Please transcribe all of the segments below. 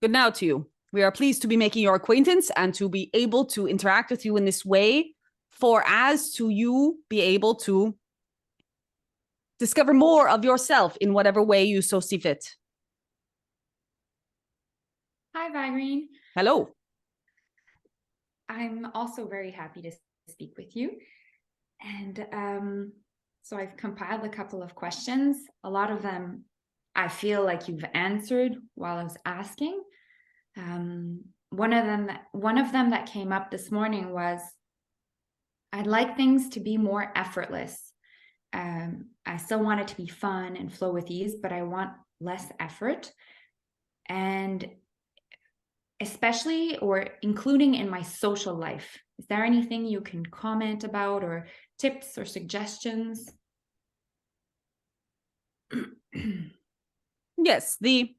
Good now to you. We are pleased to be making your acquaintance and to be able to interact with you in this way for as to you be able to discover more of yourself in whatever way you so see fit. Hi, Vagrein. Hello. I'm also very happy to speak with you. And so I've compiled a couple of questions. A lot of them I feel like you've answered while I was asking. One of them that came up this morning was, I'd like things to be more effortless. I still want it to be fun and flow with ease, but I want less effort. And especially or including in my social life. Is there anything you can comment about or tips or suggestions? Yes, the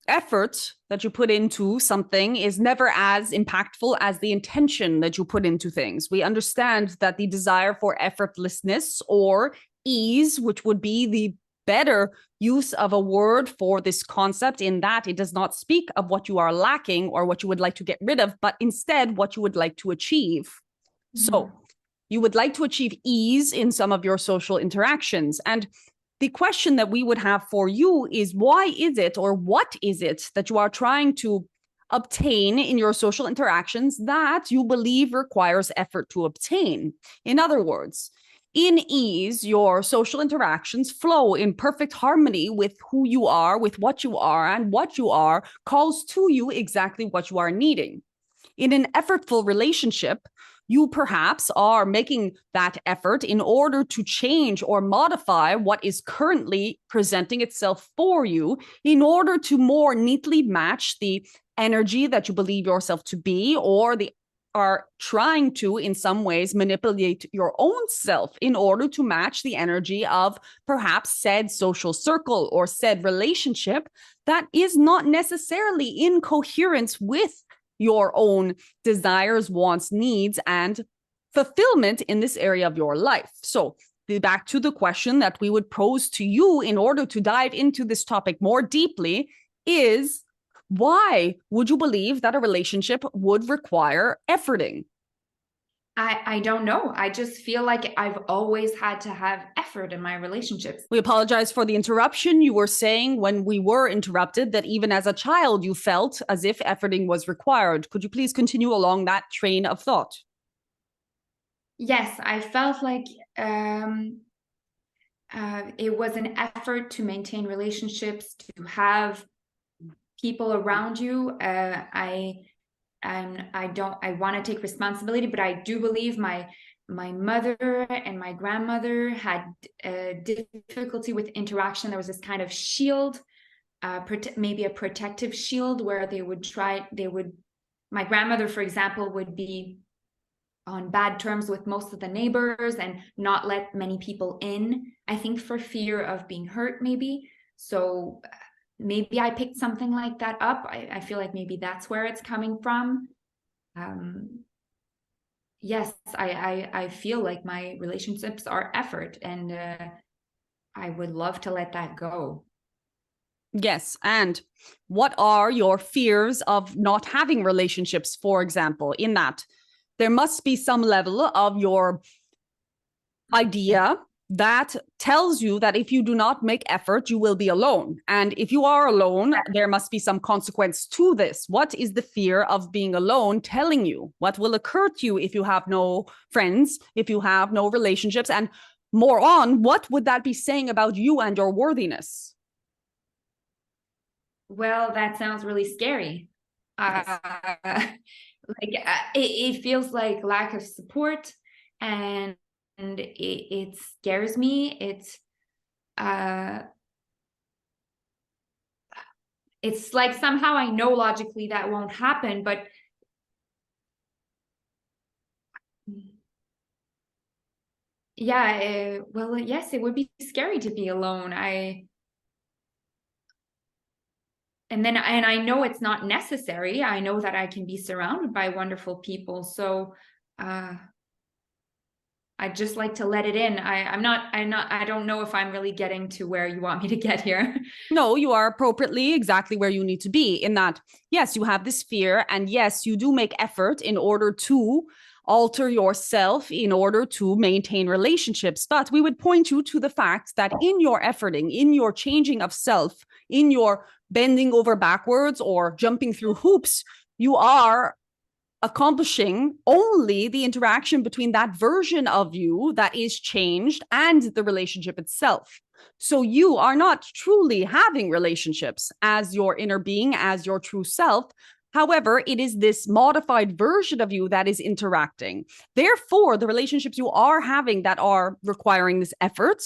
effort that you put into something is never as impactful as the intention that you put into things. We understand that the desire for effortlessness or ease, which would be the better use of a word for this concept, in that it does not speak of what you are lacking or what you would like to get rid of, but instead what you would like to achieve. So you would like to achieve ease in some of your social interactions. And the question that we would have for you is, why is it, or what is it that you are trying to obtain in your social interactions that you believe requires effort to obtain? In other words, in ease, your social interactions flow in perfect harmony with who you are, with what you are, and what you are calls to you exactly what you are needing. In an effortful relationship, you perhaps are making that effort in order to change or modify what is currently presenting itself for you in order to more neatly match the energy that you believe yourself to be, or the are trying to, in some ways, manipulate your own self in order to match the energy of perhaps said social circle or said relationship that is not necessarily in coherence with your own desires, wants, needs, and fulfillment in this area of your life. So back to the question that we would pose to you in order to dive into this topic more deeply is, why would you believe that a relationship would require efforting? I don't know. I just feel like I've always had to have effort in my relationships. We apologize for the interruption. You were saying when we were interrupted that even as a child, you felt as if efforting was required. Could you please continue along that train of thought? Yes, I felt like it was an effort to maintain relationships, to have people around you. I want to take responsibility, but I do believe my mother and my grandmother had difficulty with interaction. There was this kind of shield, maybe a protective shield, where my grandmother, for example, would be on bad terms with most of the neighbors and not let many people in, I think for fear of being hurt, maybe. So maybe I picked something like that up. I feel like maybe that's where it's coming from. Yes, I feel like my relationships are effort, and I would love to let that go. Yes. And what are your fears of not having relationships, for example, in that there must be some level of your idea that tells you that if you do not make effort, you will be alone. And if you are alone, there must be some consequence to this. What is the fear of being alone telling you? What will occur to you if you have no friends, if you have no relationships? And more on, what would that be saying about you and your worthiness? Well, that sounds really scary. Yes. It feels like lack of support, and it scares me. Uh, it's like somehow I know logically that won't happen, but yeah, well, yes, it would be scary to be alone. And I know it's not necessary. I know that I can be surrounded by wonderful people. So I just like to let it in. I don't know if I'm really getting to where you want me to get here. No, you are appropriately exactly where you need to be, in that, yes, you have this fear, and yes, you do make effort in order to alter yourself in order to maintain relationships. But we would point you to the fact that in your efforting, in your changing of self, in your bending over backwards or jumping through hoops, you are accomplishing only the interaction between that version of you that is changed and the relationship itself. So you are not truly having relationships as your inner being, as your true self. However, it is this modified version of you that is interacting. Therefore, the relationships you are having that are requiring this effort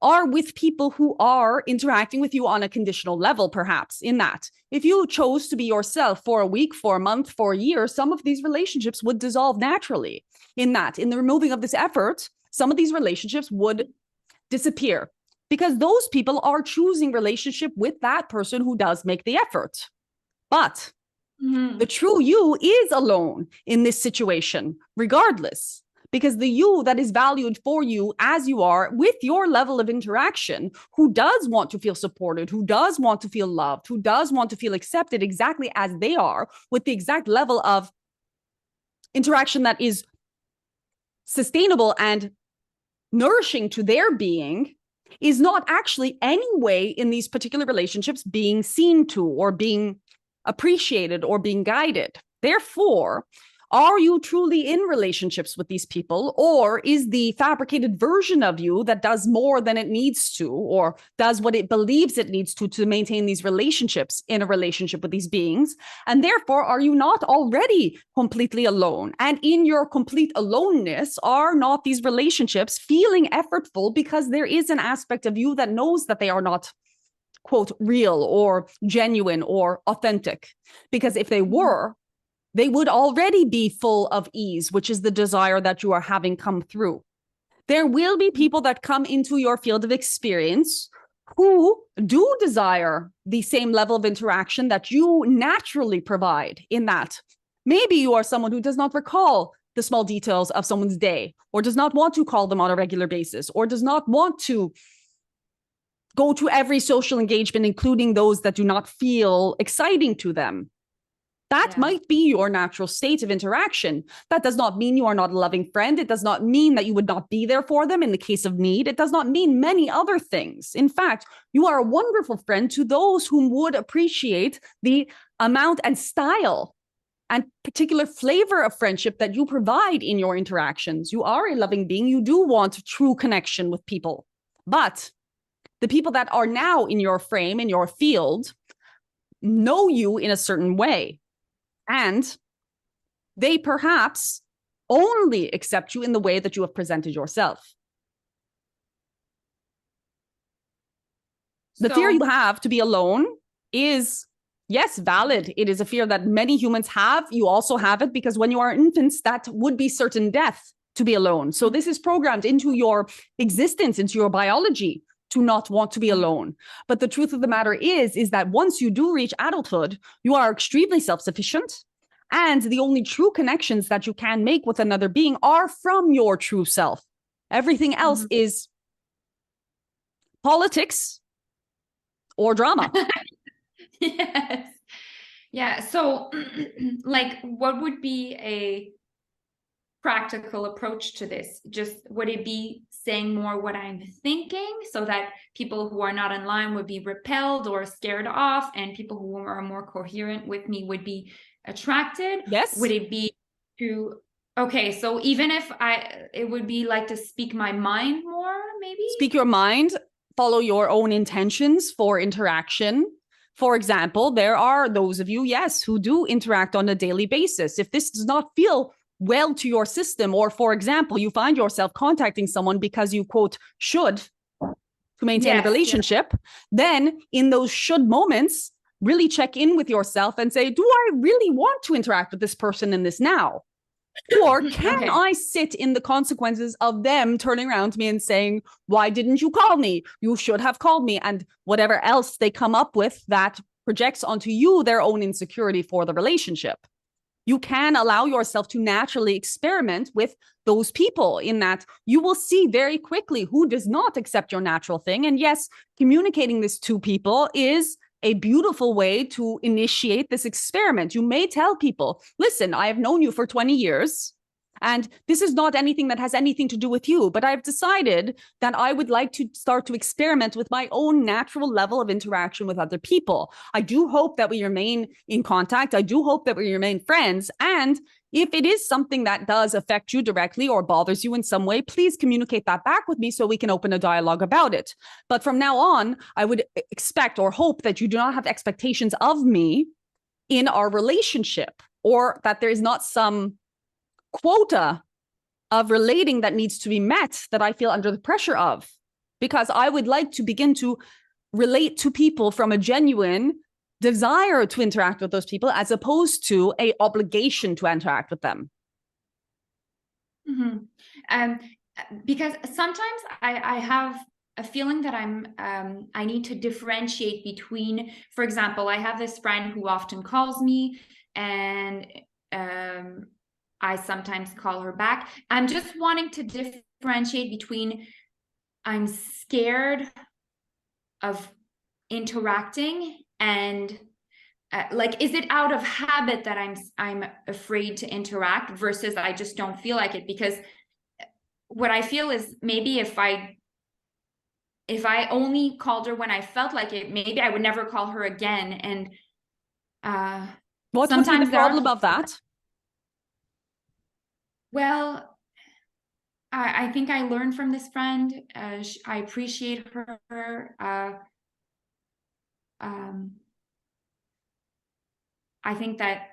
are with people who are interacting with you on a conditional level, perhaps, in that. If you chose to be yourself for a week, for a month, for a year, some of these relationships would dissolve naturally. In that, in the removing of this effort, some of these relationships would disappear because those people are choosing relationship with that person who does make the effort. But the true you is alone in this situation, regardless. Because the you that is valued for you as you are with your level of interaction, who does want to feel supported, who does want to feel loved, who does want to feel accepted exactly as they are, with the exact level of interaction that is sustainable and nourishing to their being, is not actually any way in these particular relationships being seen to or being appreciated or being guided. Therefore, are you truly in relationships with these people, or is the fabricated version of you that does more than it needs to, or does what it believes it needs to maintain these relationships in a relationship with these beings? And therefore, are you not already completely alone? And in your complete aloneness, are not these relationships feeling effortful because there is an aspect of you that knows that they are not, quote, real or genuine or authentic? Because if they were, they would already be full of ease, which is the desire that you are having come through. There will be people that come into your field of experience who do desire the same level of interaction that you naturally provide, in that maybe you are someone who does not recall the small details of someone's day, or does not want to call them on a regular basis, or does not want to go to every social engagement, including those that do not feel exciting to them. That might be your natural state of interaction. That does not mean you are not a loving friend. It does not mean that you would not be there for them in the case of need. It does not mean many other things. In fact, you are a wonderful friend to those whom would appreciate the amount and style and particular flavor of friendship that you provide in your interactions. You are a loving being. You do want true connection with people. But the people that are now in your frame, in your field, know you in a certain way. And they perhaps only accept you in the way that you have presented yourself. The fear you have to be alone is, yes, valid. It is a fear that many humans have. You also have it because when you are infants, that would be certain death to be alone. So this is programmed into your existence, into your biology, to not want to be alone. But the truth of the matter is that once you do reach adulthood, you are extremely self-sufficient. And the only true connections that you can make with another being are from your true self. Everything else is politics or drama. Yes. Yeah. So, like, what would be a practical approach to this? Just would it be saying more what I'm thinking so that people who are not in line would be repelled or scared off, and people who are more coherent with me would be attracted? Yes. Would it be to, okay, so even if it would be like to speak my mind more, maybe? Speak your mind, follow your own intentions for interaction. For example, there are those of you, yes, who do interact on a daily basis. If this does not feel well to your system, or for example, you find yourself contacting someone because you, quote, should to maintain a relationship, then in those should moments, really check in with yourself and say, do I really want to interact with this person in this now? Or can I sit in the consequences of them turning around to me and saying, why didn't you call me? You should have called me. And whatever else they come up with that projects onto you their own insecurity for the relationship. You can allow yourself to naturally experiment with those people, in that you will see very quickly who does not accept your natural thing. And yes, communicating this to people is a beautiful way to initiate this experiment. You may tell people, listen, I have known you for 20 years. And this is not anything that has anything to do with you, but I've decided that I would like to start to experiment with my own natural level of interaction with other people. I do hope that we remain in contact. I do hope that we remain friends. And if it is something that does affect you directly or bothers you in some way, please communicate that back with me so we can open a dialogue about it. But from now on, I would expect or hope that you do not have expectations of me in our relationship, or that there is not some quota of relating that needs to be met that I feel under the pressure of, because I would like to begin to relate to people from a genuine desire to interact with those people, as opposed to a obligation to interact with them. Because sometimes I have a feeling that I need to differentiate between, for example, I have this friend who often calls me, and I sometimes call her back. I'm just wanting to differentiate between, I'm scared of interacting, and like, is it out of habit that I'm afraid to interact, versus I just don't feel like it? Because what I feel is, maybe if I only called her when I felt like it, maybe I would never call her again. And what would be the problem of that? Well, I think I learned from this friend. I appreciate her. I think that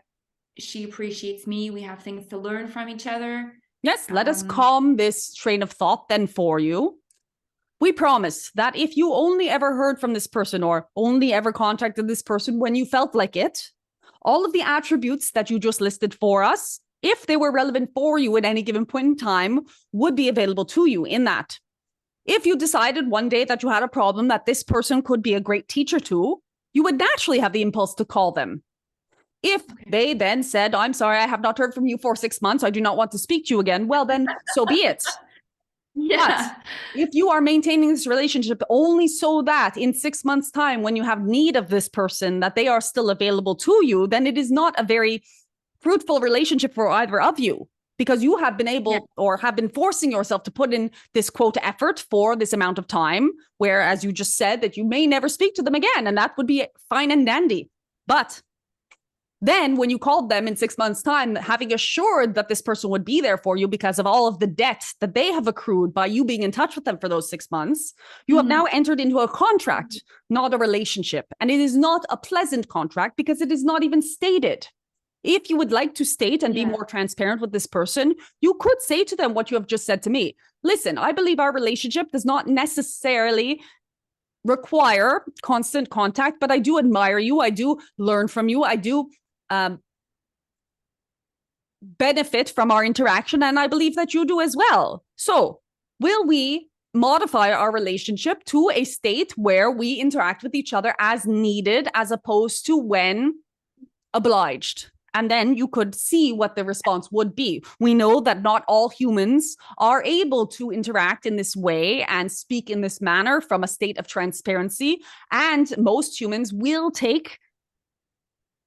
she appreciates me. We have things to learn from each other. Yes, let us calm this train of thought then for you. We promise that if you only ever heard from this person, or only ever contacted this person when you felt like it, all of the attributes that you just listed for us, if they were relevant for you at any given point in time, would be available to you in that. If you decided one day that you had a problem that this person could be a great teacher to, you would naturally have the impulse to call them. If they then said, I'm sorry, I have not heard from you for 6 months, I do not want to speak to you again, well, then so be it. Yeah. But if you are maintaining this relationship only so that in 6 months' time, when you have need of this person, that they are still available to you, then it is not a very fruitful relationship for either of you, because you have been able or have been forcing yourself to put in this quote effort for this amount of time, where, as you just said, that you may never speak to them again, and that would be fine and dandy. But then when you called them in 6 months' time, having assured that this person would be there for you because of all of the debt that they have accrued by you being in touch with them for those 6 months, you have now entered into a contract, not a relationship. And it is not a pleasant contract, because it is not even stated. If you would like to state and be more transparent with this person, you could say to them what you have just said to me. Listen, I believe our relationship does not necessarily require constant contact, but I do admire you. I do learn from you. I do benefit from our interaction, and I believe that you do as well. So will we modify our relationship to a state where we interact with each other as needed, as opposed to when obliged? And then you could see what the response would be. We know that not all humans are able to interact in this way and speak in this manner from a state of transparency. And most humans will take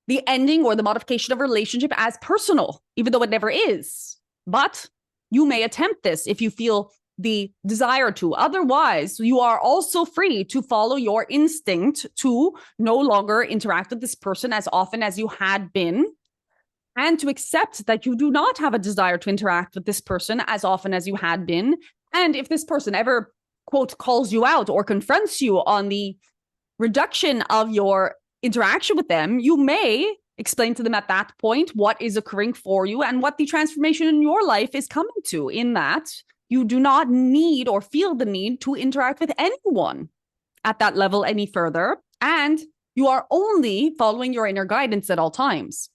the ending or the modification of a relationship as personal, even though it never is. But you may attempt this if you feel the desire to. Otherwise, you are also free to follow your instinct to no longer interact with this person as often as you had been, and to accept that you do not have a desire to interact with this person as often as you had been. And if this person ever, quote, calls you out or confronts you on the reduction of your interaction with them, you may explain to them at that point what is occurring for you and what the transformation in your life is coming to, in that you do not need or feel the need to interact with anyone at that level any further. And you are only following your inner guidance at all times.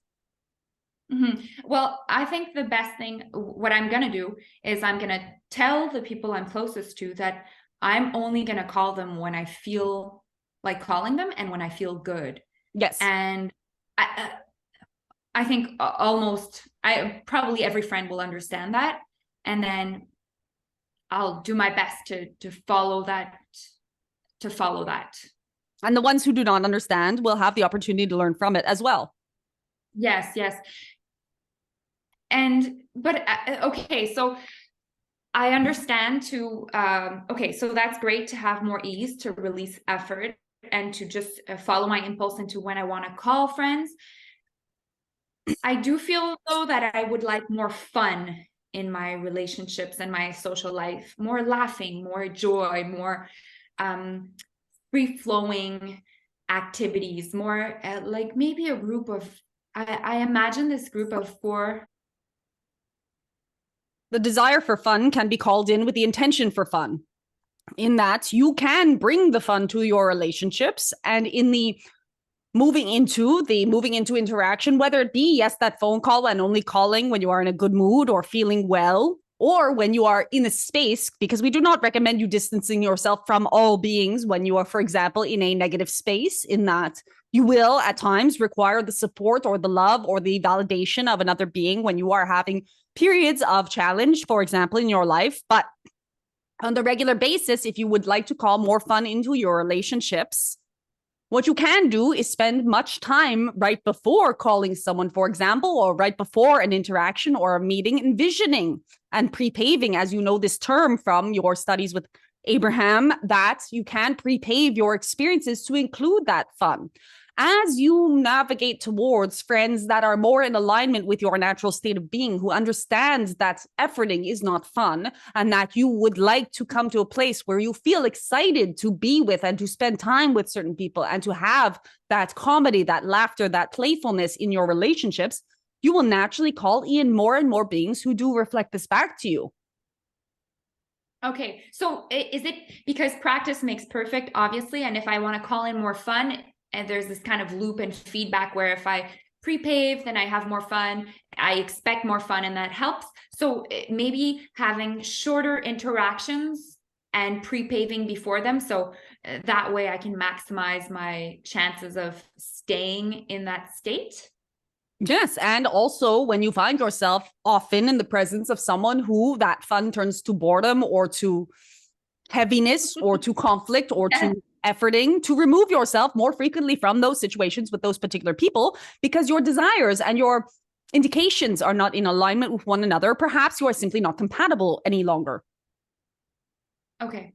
Well, I think the best thing, what I'm going to do is I'm going to tell the people I'm closest to that I'm only going to call them when I feel like calling them and when I feel good. Yes. And I think probably every friend will understand that. And then I'll do my best to follow that, And the ones who do not understand will have the opportunity to learn from it as well. Yes, yes. But okay, so I understand okay, so that's great to have more ease, to release effort, and to just follow my impulse into when I want to call friends. I do feel though that I would like more fun in my relationships and my social life, more laughing, more joy, more free flowing activities, more like maybe a group of, I imagine this group of 4. The desire for fun can be called in with the intention for fun, in that you can bring the fun to your relationships, and in the moving into interaction, whether it be, yes, that phone call and only calling when you are in a good mood or feeling well, or when you are in a space, because we do not recommend you distancing yourself from all beings when you are, for example, in a negative space, in that you will at times require the support or the love or the validation of another being when you are having periods of challenge, for example, in your life. But on the regular basis, if you would like to call more fun into your relationships, what you can do is spend much time right before calling someone, for example, or right before an interaction or a meeting, envisioning and pre-paving, as you know this term from your studies with Abraham, that you can pre-pave your experiences to include that fun. As you navigate towards friends that are more in alignment with your natural state of being, who understands that efforting is not fun, and that you would like to come to a place where you feel excited to be with and to spend time with certain people and to have that comedy, that laughter, that playfulness in your relationships, you will naturally call in more and more beings who do reflect this back to you. Okay, so is it because practice makes perfect, obviously, and if I want to call in more fun, and there's this kind of loop and feedback where if I pre-pave, then I have more fun, I expect more fun, and that helps. So maybe having shorter interactions and pre-paving before them, so that way I can maximize my chances of staying in that state. Yes. And also, when you find yourself often in the presence of someone who that fun turns to boredom or to heaviness or to conflict or to efforting, to remove yourself more frequently from those situations with those particular people, because your desires and your indications are not in alignment with one another. Perhaps you are simply not compatible any longer. Okay.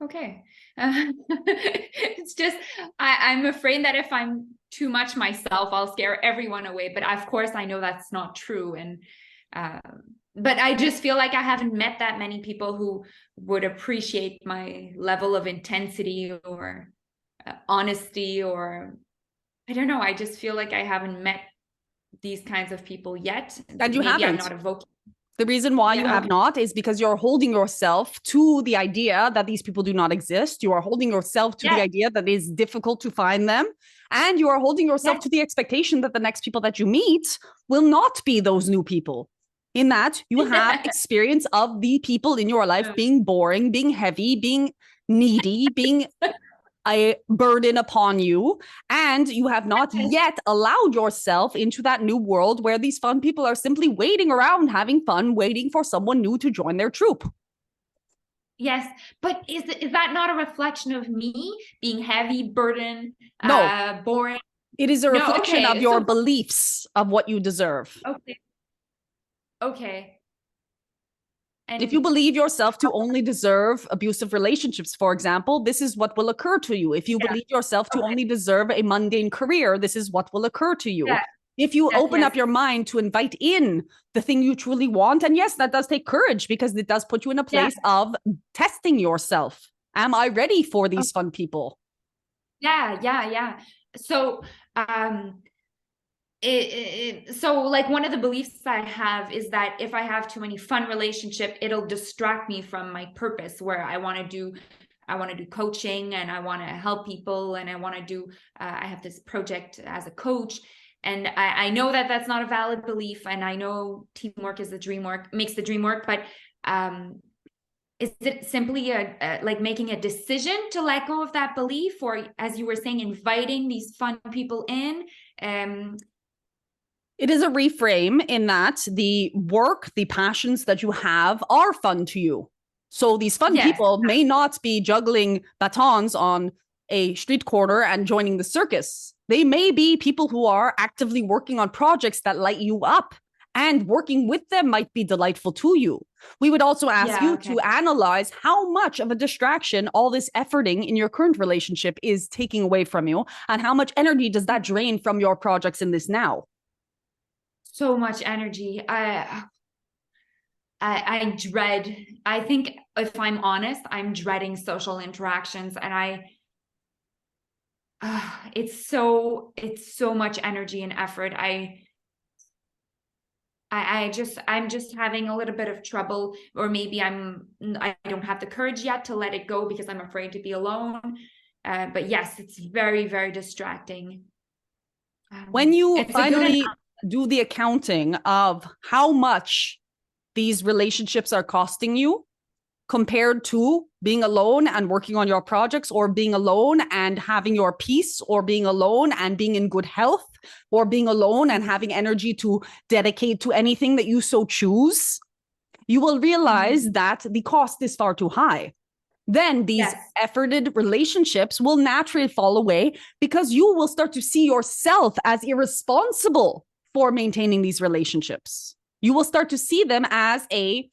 Okay. It's just, I'm afraid that if I'm too much myself, I'll scare everyone away. But of course, I know that's not true. And, but I just feel like I haven't met that many people who would appreciate my level of intensity or honesty, or I don't know. I just feel like I haven't met these kinds of people yet. And you Maybe I'm haven't. not evoking. The reason why you Yeah, have okay. not is because you're holding yourself to the idea that these people do not exist. You are holding yourself to the Yes, idea that it is difficult to find them. And you are holding yourself yes, to the expectation that the next people that you meet will not be those new people. In that you have experience of the people in your life being boring, being heavy, being needy, being a burden upon you, and you have not yet allowed yourself into that new world where these fun people are simply waiting around, having fun, waiting for someone new to join their troop. yes. But is that not a reflection of me being heavy, burden, No, boring? it is a No, reflection of okay. your So beliefs of what you deserve. okay, okay. If you And believe yourself to only deserve abusive relationships, for example, this is what will occur to you. If you yeah, believe yourself to okay. only deserve a mundane career, this is what will occur to you. Yeah, If you yes, open yes. up your mind to invite in the thing you truly want, and yes, that does take courage because it does put you in a Yeah. place of testing yourself. Am I ready for Oh, these fun people? yeah, yeah, yeah. So um so like one of the beliefs I have is that if I have too many fun relationship, it'll distract me from my purpose, where I want to do coaching, and I want to help people, and I want to do I have this project as a coach, and I know that that's not a valid belief, and I know teamwork is the dream work, makes the dream work, but is it simply like making a decision to let go of that belief, or as you were saying, inviting these fun people in? It is a reframe in that the work, the passions that you have are fun to you. So these fun Yes. people may not be juggling batons on a street corner and joining the circus. They may be people who are actively working on projects that light you up, and working with them might be delightful to you. We would also ask you to analyze how much of a distraction all this efforting in your current relationship is taking away from you, and how much energy does that drain from your projects in this now. So much energy. I dread, I think if I'm honest, I'm dreading social interactions, and it's so much energy and effort. I'm just having a little bit of trouble, or maybe I don't have the courage yet to let it go because I'm afraid to be alone. But yes, it's very, very distracting. When you finally do the accounting of how much these relationships are costing you compared to being alone and working on your projects, or being alone and having your peace, or being alone and being in good health, or being alone and having energy to dedicate to anything that you so choose, you will realize that the cost is far too high. Then these efforted relationships will naturally fall away, because you will start to see yourself as irresponsible for maintaining these relationships. You will start to see them as a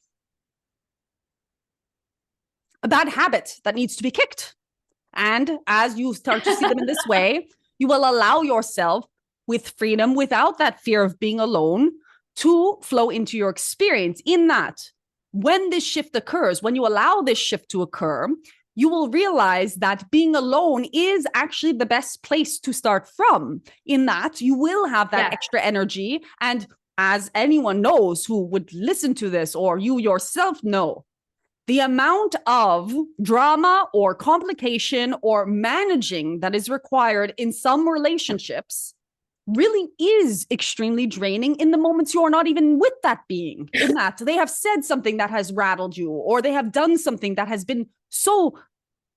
bad habit that needs to be kicked. And as you start to see them in this way, you will allow yourself, with freedom, without that fear of being alone, to flow into your experience. In that, when this shift occurs, when you allow this shift to occur, you will realize that being alone is actually the best place to start from. In that, you will have that extra energy. And as anyone knows who would listen to this, or you yourself know, the amount of drama or complication or managing that is required in some relationships really is extremely draining in the moments you are not even with that being. In that they have said something that has rattled you, or they have done something that has been so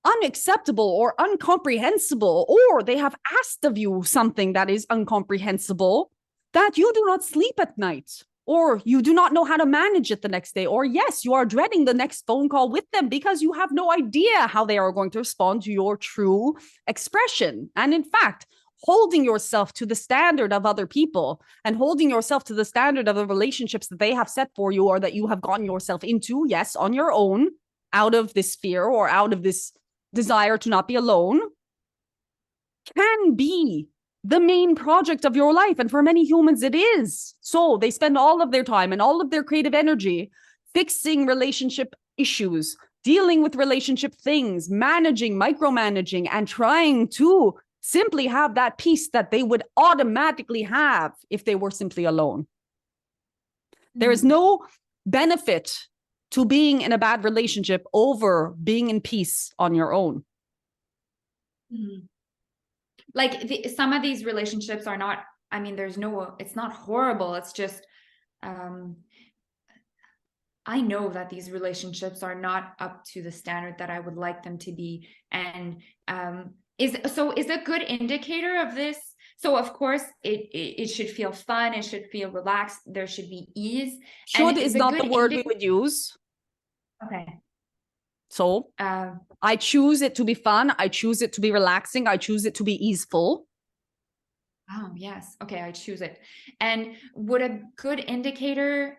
unacceptable or incomprehensible, or they have asked of you something that is incomprehensible, that you do not sleep at night, or you do not know how to manage it the next day, or yes, you are dreading the next phone call with them because you have no idea how they are going to respond to your true expression. And in fact, holding yourself to the standard of other people, and holding yourself to the standard of the relationships that they have set for you, or that you have gotten yourself into, yes, on your own, out of this fear or out of this desire to not be alone, can be the main project of your life. And for many humans, it is. So they spend all of their time and all of their creative energy fixing relationship issues, dealing with relationship things, managing, micromanaging, and trying to simply have that peace that they would automatically have if they were simply alone. There is no benefit to being in a bad relationship over being in peace on your own. Like some of these relationships are not, I mean, it's not horrible. It's just, I know that these relationships are not up to the standard that I would like them to be. And is a good indicator of this. So of course it should feel fun. It should feel relaxed. There should be ease. Should is not the word we would use. Okay. So I choose it to be fun. I choose it to be relaxing. I choose it to be easeful. Oh, yes. Okay, I choose it. And would a good indicator,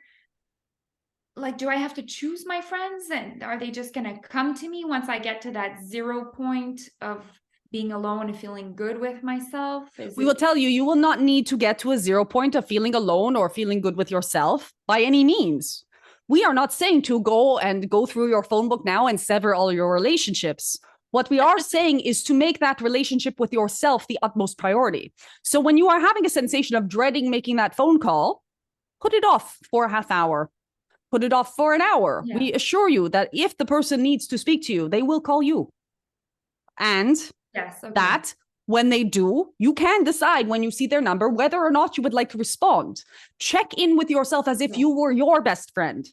like, do I have to choose my friends? And are they just going to come to me once I get to that 0 point of being alone and feeling good with myself? We will tell you, you will not need to get to a 0 point of feeling alone or feeling good with yourself by any means. We are not saying to go through your phone book now and sever all your relationships. What we are saying is to make that relationship with yourself the utmost priority. So when you are having a sensation of dreading making that phone call, put it off for a half hour. Put it off for an hour. Yeah. We assure you that if the person needs to speak to you, they will call you. And that when they do, you can decide when you see their number whether or not you would like to respond. Check in with yourself as if you were your best friend.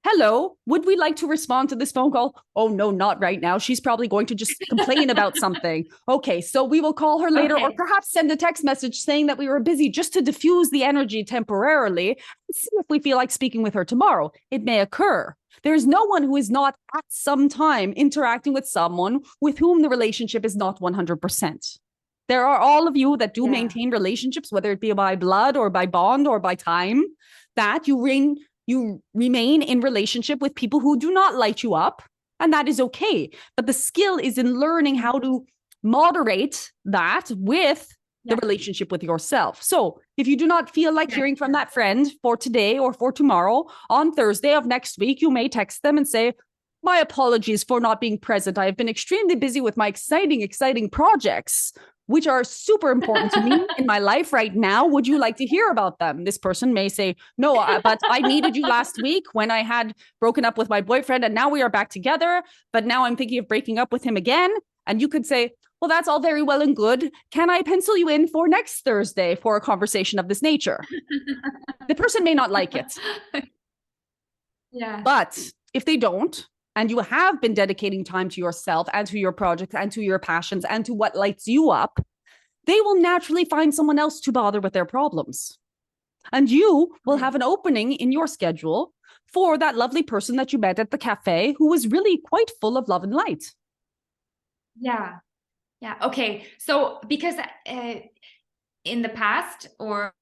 hello, would we like to respond to this phone call? Oh, no, not right now. She's probably going to just complain about something. Okay, so we will call her later, or perhaps send a text message saying that we were busy just to diffuse the energy temporarily and see if we feel like speaking with her tomorrow. It may occur. There's no one who is not at some time interacting with someone with whom the relationship is not 100%. There are all of you that do maintain relationships, whether it be by blood or by bond or by time, that you remain in relationship with people who do not light you up, and that is okay. But the skill is in learning how to moderate that with the relationship with yourself. So if you do not feel like hearing from that friend for today or for tomorrow, on Thursday of next week, you may text them and say, my apologies for not being present. I have been extremely busy with my exciting projects, which are super important to me in my life right now. Would you like to hear about them? This person may say, no, but I needed you last week when I had broken up with my boyfriend and now we are back together, but now I'm thinking of breaking up with him again. And you could say, well, that's all very well and good. Can I pencil you in for next Thursday for a conversation of this nature? The person may not like it. Yeah. But if they don't, and you have been dedicating time to yourself and to your projects and to your passions and to what lights you up, they will naturally find someone else to bother with their problems. And you will have an opening in your schedule for that lovely person that you met at the cafe who was really quite full of love and light. Yeah. Yeah. Okay. So because in the past, or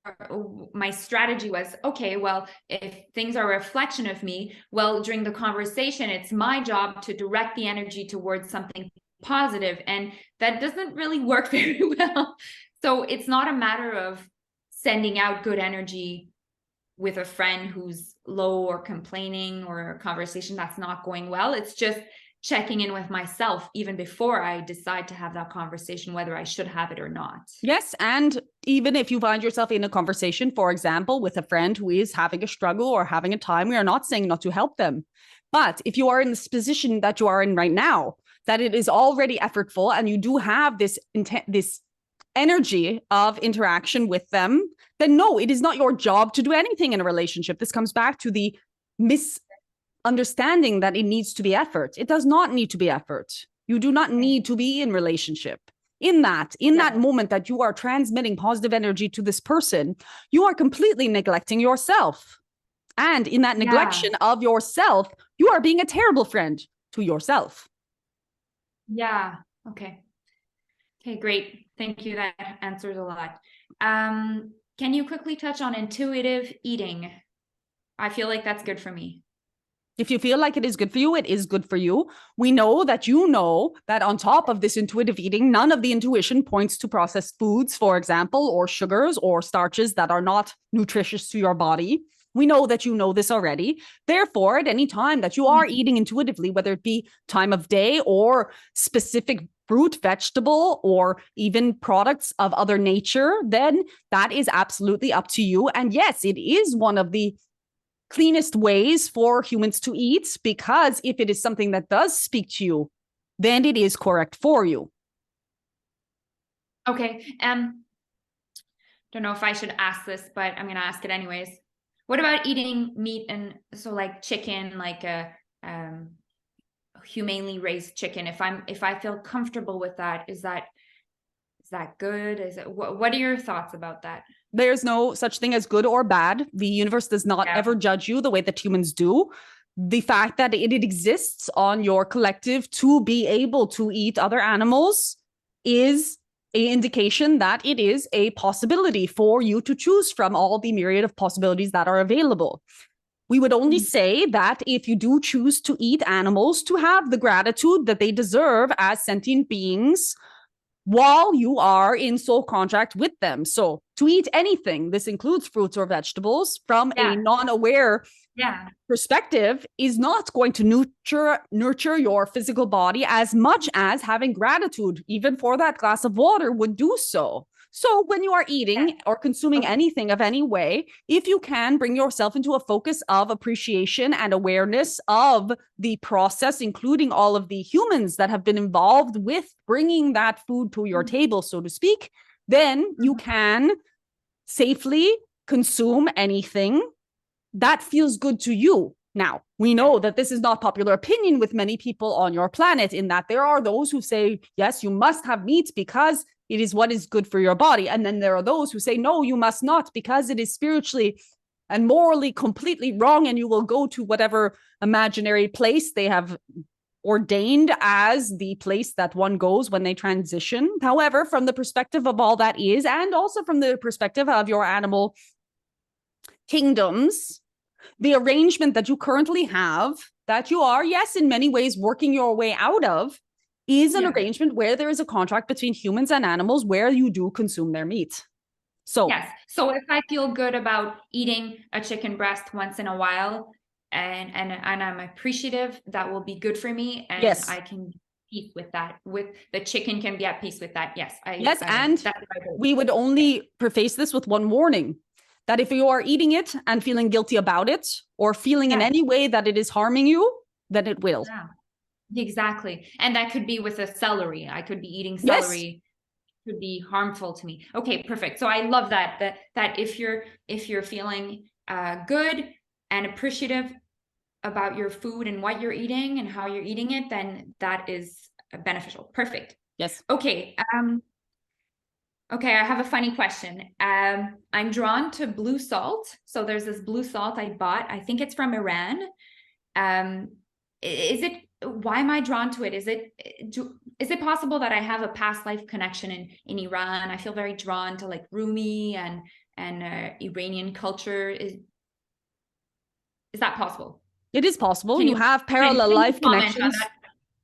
my strategy was, okay, well, if things are a reflection of me, well, during the conversation, it's my job to direct the energy towards something positive, and that doesn't really work very well. So it's not a matter of sending out good energy with a friend who's low or complaining, or a conversation that's not going well. It's just checking in with myself even before I decide to have that conversation, whether I should have it or not. Yes. And even if you find yourself in a conversation, for example, with a friend who is having a struggle or having a time, we are not saying not to help them. But if you are in this position that you are in right now, that it is already effortful and you do have this energy of interaction with them, then no, it is not your job to do anything in a relationship. This comes back to the misunderstanding that it needs to be effort. It does not need to be effort. You do not need to be in relationship. In that moment that you are transmitting positive energy to this person, you are completely neglecting yourself. And in that neglection of yourself, you are being a terrible friend to yourself. Yeah. Okay. Okay, great. Thank you. That answers a lot. Can you quickly touch on intuitive eating? I feel like that's good for me. If you feel like it is good for you, it is good for you. We know that on top of this intuitive eating, none of the intuition points to processed foods, for example, or sugars or starches that are not nutritious to your body. We know that you know this already. Therefore, at any time that you are eating intuitively, whether it be time of day or specific fruit, vegetable, or even products of other nature, then that is absolutely up to you. And yes, it is one of the cleanest ways for humans to eat, because if it is something that does speak to you, then it is correct for you. Okay. Don't know if I should ask this, but I'm going to ask it anyways. What about eating meat, and so like chicken, like a humanely raised chicken? If I feel comfortable with that, is that good? Is it, what are your thoughts about that? There's no such thing as good or bad. The universe does not ever judge you the way that humans do. The fact that it exists on your collective to be able to eat other animals is an indication that it is a possibility for you to choose from all the myriad of possibilities that are available. We would only say that if you do choose to eat animals, to have the gratitude that they deserve as sentient beings while you are in soul contract with them. So to eat anything, this includes fruits or vegetables, from a non-aware perspective, is not going to nurture your physical body as much as having gratitude, even for that glass of water, would do so. So when you are eating or consuming anything of any way, if you can bring yourself into a focus of appreciation and awareness of the process, including all of the humans that have been involved with bringing that food to your table, so to speak, then you can safely consume anything that feels good to you. Now, we know that this is not popular opinion with many people on your planet, in that there are those who say, yes, you must have meat because it is what is good for your body. And then there are those who say, no, you must not, because it is spiritually and morally completely wrong, and you will go to whatever imaginary place they have ordained as the place that one goes when they transition. However, from the perspective of all that is, and also from the perspective of your animal kingdoms, the arrangement that you currently have, that you are, yes, in many ways working your way out of, is an arrangement where there is a contract between humans and animals where you do consume their meat. So yes. So if I feel good about eating a chicken breast once in a while, and I'm appreciative, that will be good for me, and yes, I can be at peace with that. With the chicken can be at peace with that. Yes, and we would only preface this with one warning, that if you are eating it and feeling guilty about it, or feeling in any way that it is harming you, then it will. Yeah, exactly. And that could be with a celery. I could be eating celery. Yes. Could be harmful to me. Okay, perfect. So I love that if you're feeling good and appreciative about your food and what you're eating and how you're eating it, then that is beneficial. Perfect. Yes. Okay. Okay, I have a funny question. I'm drawn to blue salt. So there's this blue salt I bought. I think it's from Iran. Is it, why am I drawn to it? Is it possible that I have a past life connection in Iran? I feel very drawn to like Rumi and Iranian culture. Is that possible? It is possible. You have parallel life connections.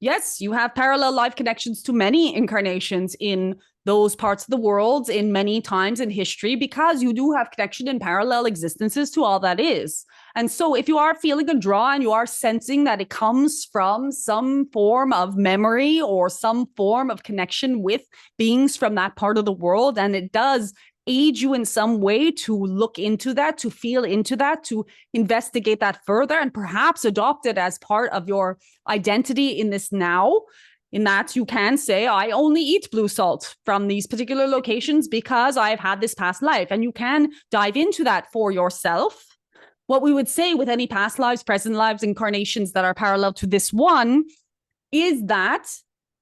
Yes, you have parallel life connections to many incarnations in those parts of the world in many times in history, because you do have connection in parallel existences to all that is. And so if you are feeling a draw and you are sensing that it comes from some form of memory or some form of connection with beings from that part of the world, and it does aid you in some way to look into that, to feel into that, to investigate that further, and perhaps adopt it as part of your identity in this now, in that you can say, I only eat blue salt from these particular locations because I've had this past life. And you can dive into that for yourself. What we would say with any past lives, present lives, incarnations that are parallel to this one is that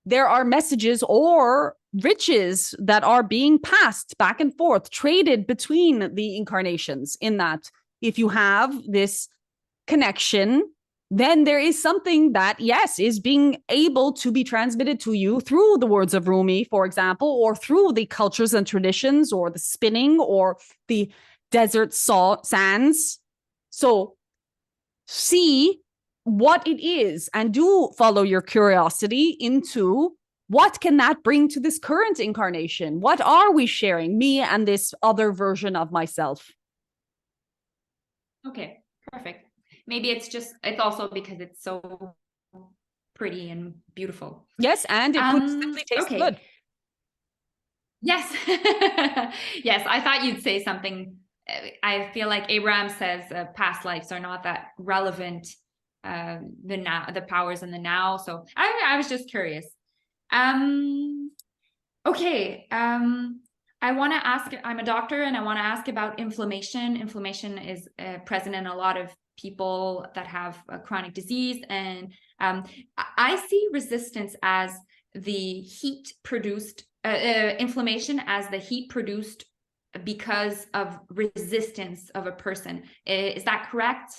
there are messages or riches that are being passed back and forth, traded between the incarnations, in that if you have this connection, then there is something that, yes, is being able to be transmitted to you through the words of Rumi, for example, or through the cultures and traditions, or the spinning, or the desert sands. So see what it is and do follow your curiosity into what can that bring to this current incarnation? What are we sharing, me and this other version of myself? Okay, perfect. Maybe it's also because it's so pretty and beautiful. Yes, and it could simply taste good. Yes. Yes, I thought you'd say something. I feel like Abraham says past lives are not that relevant, the powers in the now. So I was just curious. Okay. I want to ask, I'm a doctor, and I want to ask about inflammation. Inflammation is present in a lot of people that have a chronic disease. And I see resistance as the heat produced, inflammation as the heat produced because of resistance of a person. Is that correct?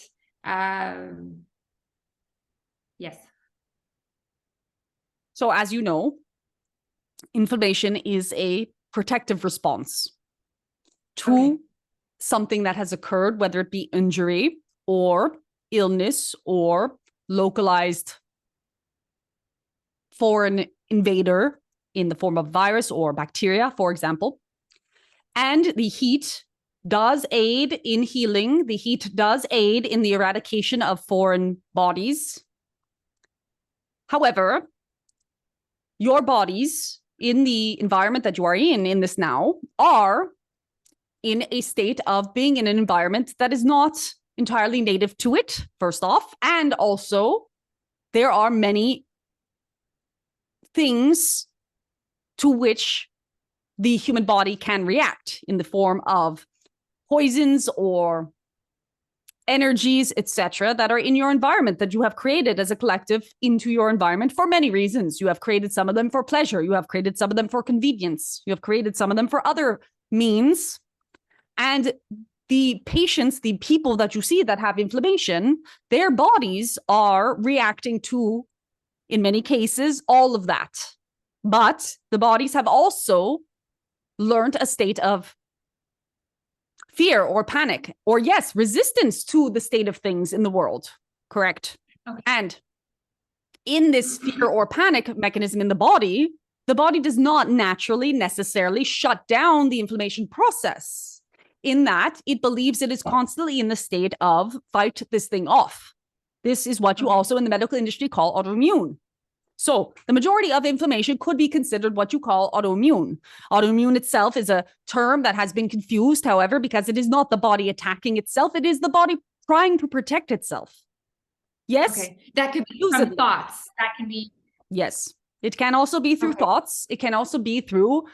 Yes. So as you know, inflammation is a protective response to something that has occurred, whether it be injury or illness or localized foreign invader in the form of virus or bacteria, for example. And the heat does aid in healing. The heat does aid in the eradication of foreign bodies. However, your bodies in the environment that you are in this now, are in a state of being in an environment that is not entirely native to it, first off. And also, there are many things to which the human body can react in the form of poisons or energies, etc., that are in your environment that you have created as a collective into your environment for many reasons. You have created some of them for pleasure. You have created some of them for convenience. You have created some of them for other means. And the patients, the people that you see that have inflammation, their bodies are reacting to, in many cases, all of that. But the bodies have also learned a state of fear or panic, or yes, resistance to the state of things in the world. Correct. Okay. And in this fear or panic mechanism in the body does not naturally necessarily shut down the inflammation process, in that it believes it is constantly in the state of fight this thing off. This is what you also in the medical industry call autoimmune. So the majority of inflammation could be considered what you call autoimmune. Autoimmune itself is a term that has been confused, however, because it is not the body attacking itself. It is the body trying to protect itself. Yes. Okay. That could be from thoughts. That can be. Yes. It can also be through thoughts. It can also be through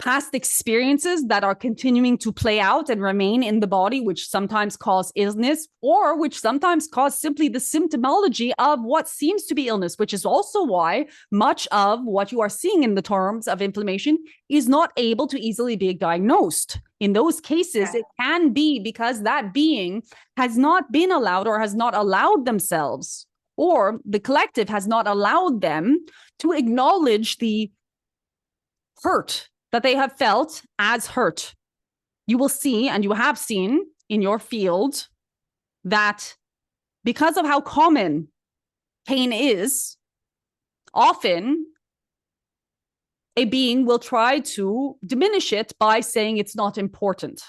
past experiences that are continuing to play out and remain in the body, which sometimes cause illness, or which sometimes cause simply the symptomology of what seems to be illness, which is also why much of what you are seeing in the terms of inflammation is not able to easily be diagnosed. In those cases, it can be because that being has not been allowed or has not allowed themselves, or the collective has not allowed them to acknowledge the hurt that they have felt as hurt. You will see, and you have seen in your field, that because of how common pain is, often a being will try to diminish it by saying it's not important.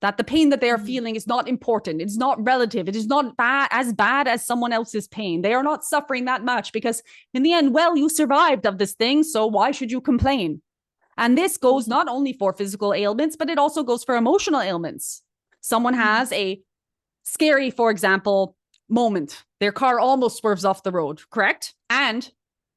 That the pain that they are feeling is not important. It's not relative. It is not as bad as someone else's pain. They are not suffering that much because in the end, well, you survived of this thing, so why should you complain? And this goes not only for physical ailments, but it also goes for emotional ailments. Someone has a scary, for example, moment. Their car almost swerves off the road, correct? And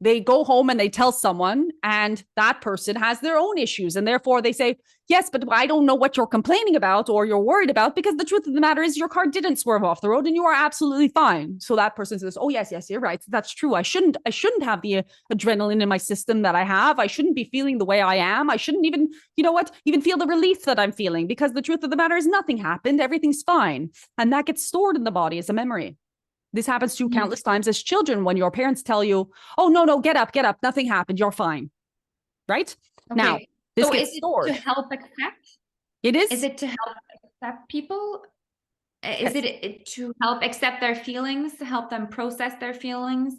they go home and they tell someone, and that person has their own issues. And therefore they say, yes, but I don't know what you're complaining about or you're worried about, because the truth of the matter is your car didn't swerve off the road and you are absolutely fine. So that person says, oh, yes, you're right. That's true. I shouldn't have the adrenaline in my system that I have. I shouldn't be feeling the way I am. I shouldn't even, even feel the relief that I'm feeling, because the truth of the matter is nothing happened. Everything's fine. And that gets stored in the body as a memory. This happens to you countless times as children when your parents tell you, oh, no, get up, nothing happened, you're fine, right? Okay. Now, this gets stored. Is it to help accept? It is. Is it to help accept people? Is it to help accept their feelings, to help them process their feelings?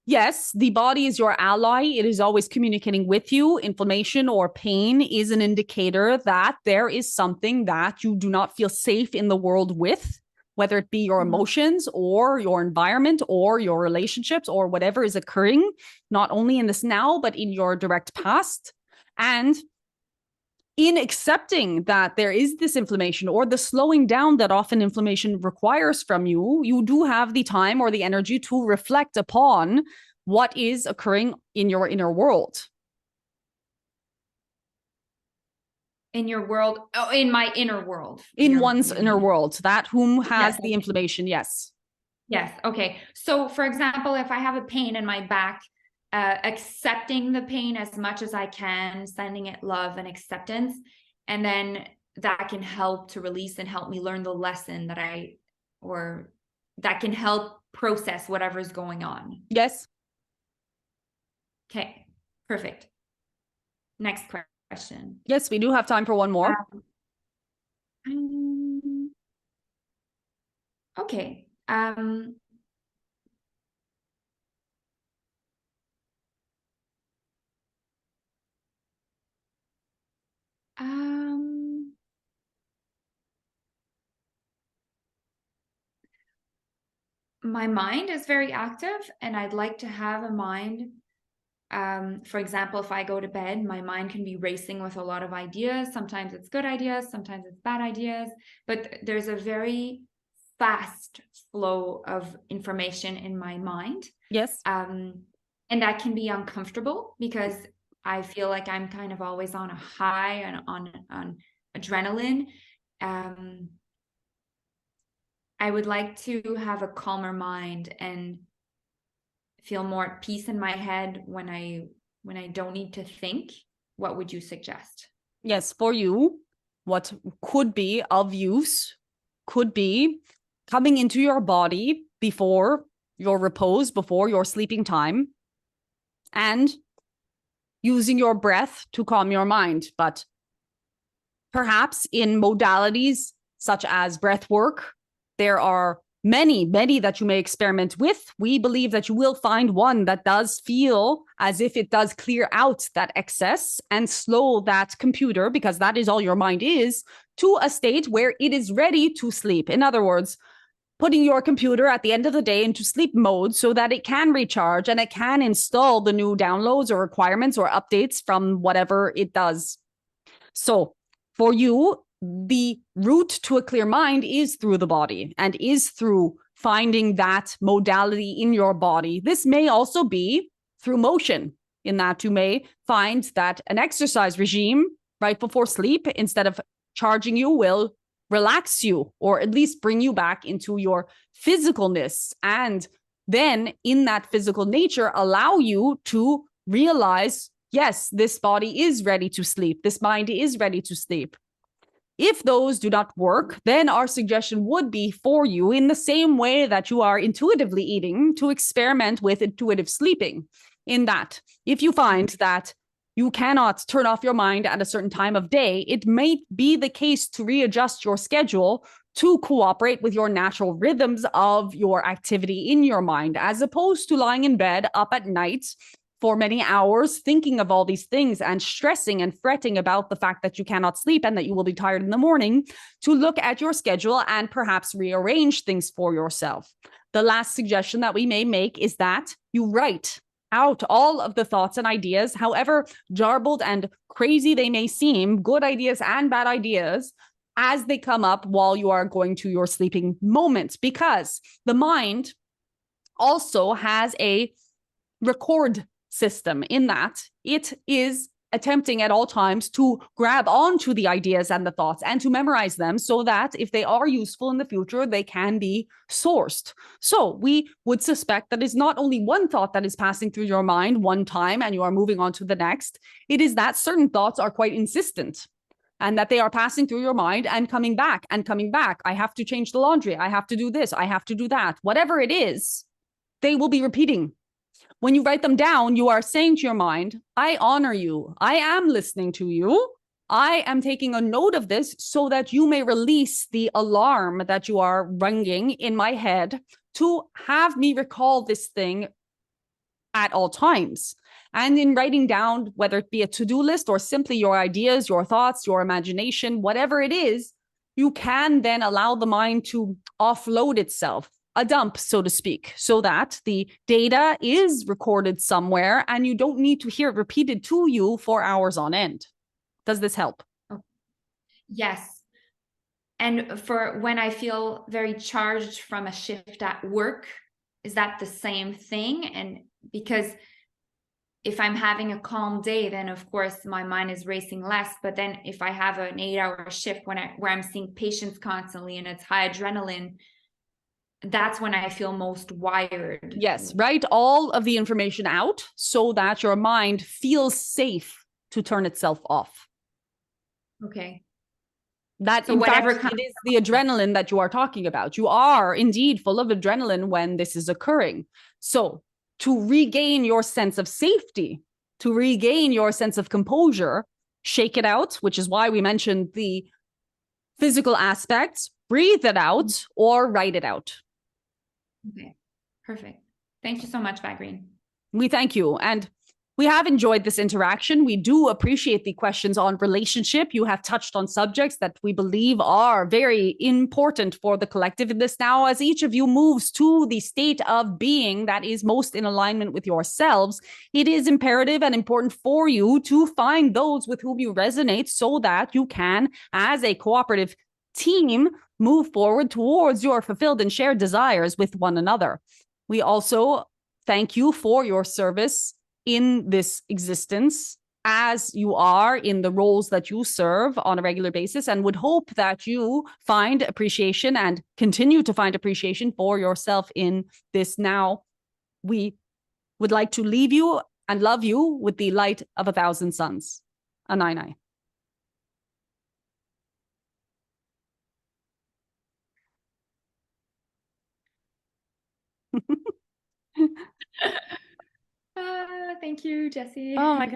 Yes, the body is your ally. It is always communicating with you. Inflammation or pain is an indicator that there is something that you do not feel safe in the world with, whether it be your emotions or your environment or your relationships or whatever is occurring, not only in this now, but in your direct past. And in accepting that there is this inflammation or the slowing down that often inflammation requires from you, you do have the time or the energy to reflect upon what is occurring in your inner world. In your world, in my inner world. In one's inner world, that whom has the inflammation, yes. Yes, okay. So for example, if I have a pain in my back, accepting the pain as much as I can, sending it love and acceptance, and then that can help to release and help me learn the lesson that can help process whatever's going on. Yes. Okay, perfect. Next question. Yes, we do have time for one more. Okay. My mind is very active, and I'd like to have a mind. For example, if I go to bed, my mind can be racing with a lot of ideas. Sometimes it's good ideas, sometimes it's bad ideas, but there's a very fast flow of information in my mind. Yes. And that can be uncomfortable because I feel like I'm kind of always on a high and on adrenaline. I would like to have a calmer mind and feel more at peace in my head when I don't need to think. What would you suggest? Yes, for you, what could be of use could be coming into your body before your repose, before your sleeping time, and using your breath to calm your mind. But perhaps in modalities such as breath work, there are many that you may experiment with. We believe that you will find one that does feel as if it does clear out that excess and slow that computer, because that is all your mind is, to a state where it is ready to sleep. In other words, putting your computer at the end of the day into sleep mode so that it can recharge and it can install the new downloads or requirements or updates from whatever it does. So for you, the route to a clear mind is through the body and is through finding that modality in your body. This may also be through motion, in that you may find that an exercise regime right before sleep, instead of charging you, will relax you, or at least bring you back into your physicalness. And then in that physical nature, allow you to realize, yes, this body is ready to sleep. This mind is ready to sleep. If those do not work, then our suggestion would be for you, in the same way that you are intuitively eating, to experiment with intuitive sleeping. In that, if you find that you cannot turn off your mind at a certain time of day, it may be the case to readjust your schedule to cooperate with your natural rhythms of your activity in your mind, as opposed to lying in bed up at night for many hours thinking of all these things and stressing and fretting about the fact that you cannot sleep and that you will be tired in the morning, to look at your schedule and perhaps rearrange things for yourself. The last suggestion that we may make is that you write out all of the thoughts and ideas, however jarbled and crazy they may seem, good ideas and bad ideas, as they come up while you are going to your sleeping moment, because the mind also has a record system, in that it is attempting at all times to grab onto the ideas and the thoughts and to memorize them, so that if they are useful in the future, they can be sourced. So we would suspect that it's not only one thought that is passing through your mind one time and you are moving on to the next. It is that certain thoughts are quite insistent, and that they are passing through your mind and coming back and coming back. I have to change the laundry. I have to do this. I have to do that. Whatever it is, they will be repeating. When you write them down, you are saying to your mind, I honor you. I am listening to you. I am taking a note of this so that you may release the alarm that you are ringing in my head to have me recall this thing at all times. And in writing down, whether it be a to-do list or simply your ideas, your thoughts, your imagination, whatever it is, you can then allow the mind to offload itself, a dump, so to speak, so that the data is recorded somewhere and you don't need to hear it repeated to you for hours on end. Does this help? Yes. And for when I feel very charged from a shift at work, is that the same thing? And because if I'm having a calm day, then of course my mind is racing less. But then if I have an 8-hour shift where I'm seeing patients constantly and it's high adrenaline, that's when I feel most wired. Yes, write all of the information out so that your mind feels safe to turn itself off. Okay. That, So in whatever fact, it is the adrenaline that you are talking about. You are indeed full of adrenaline when this is occurring. So to regain your sense of safety, to regain your sense of composure, shake it out, which is why we mentioned the physical aspects, breathe it out, or write it out. Okay, perfect. Thank you so much, Vagrein. We thank you. And we have enjoyed this interaction. We do appreciate the questions on relationship. You have touched on subjects that we believe are very important for the collective in this now, as each of you moves to the state of being that is most in alignment with yourselves. It is imperative and important for you to find those with whom you resonate so that you can, as a cooperative team, move forward towards your fulfilled and shared desires with one another. We also thank you for your service in this existence as you are in the roles that you serve on a regular basis, and would hope that you find appreciation and continue to find appreciation for yourself in this now. We would like to leave you and love you with the light of 1,000 suns. Anai. Thank you, Jessie. Oh my God.